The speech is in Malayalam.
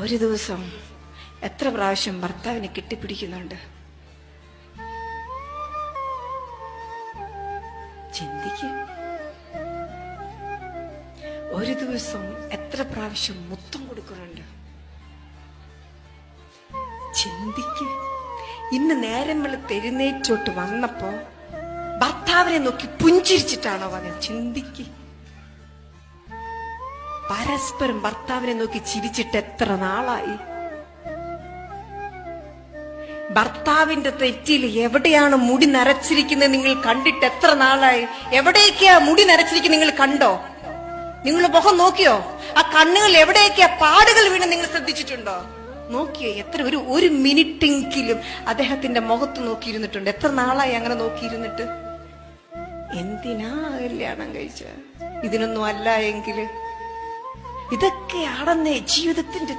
ഒരു ദിവസം എത്ര പ്രാവശ്യം ഭർത്താവിനെ കെട്ടിപ്പിടിക്കുന്നുണ്ട്? ചിന്തിക്കും. ഒരു ദിവസം എത്ര പ്രാവശ്യം മുത്തം കൊടുക്കുന്നുണ്ട്? ചിന്തിക്കും. ഇന്ന് നേരം വെളുത്ത് എഴുന്നേറ്റോട്ട് വന്നപ്പോ ഭർത്താവിനെ നോക്കി പുഞ്ചിരിച്ചിട്ടാണോ വന്നത്? ചിന്തിക്ക്. പരസ്പരം ഭർത്താവിനെ നോക്കി ചിരിച്ചിട്ട് എത്ര നാളായി? ഭർത്താവിന്റെ തെറ്റിൽ എവിടെയാണ് മുടി നരച്ചിരിക്കുന്നത് നിങ്ങൾ കണ്ടിട്ട് എത്ര നാളായി? എവിടേക്കാ മുടി നരച്ചിരിക്കുന്നത് നിങ്ങൾ കണ്ടോ? നിങ്ങൾ മുഖം നോക്കിയോ? ആ കണ്ണുകൾ എവിടേക്കാ പാടുകൾ വീണ് നിങ്ങൾ ശ്രദ്ധിച്ചിട്ടുണ്ടോ? നോക്കിയോ? എത്ര ഒരു മിനിറ്റെങ്കിലും അദ്ദേഹത്തിന്റെ മുഖത്ത് നോക്കിയിരുന്നിട്ടുണ്ട്? എത്ര നാളായി അങ്ങനെ നോക്കിയിരുന്നിട്ട്? എന്തിനാ കല്യാണം കഴിച്ച? ഇതിനൊന്നും അല്ല എങ്കില് ഇതൊക്കെയാണെന്നേ ജീവിതത്തിന്റെ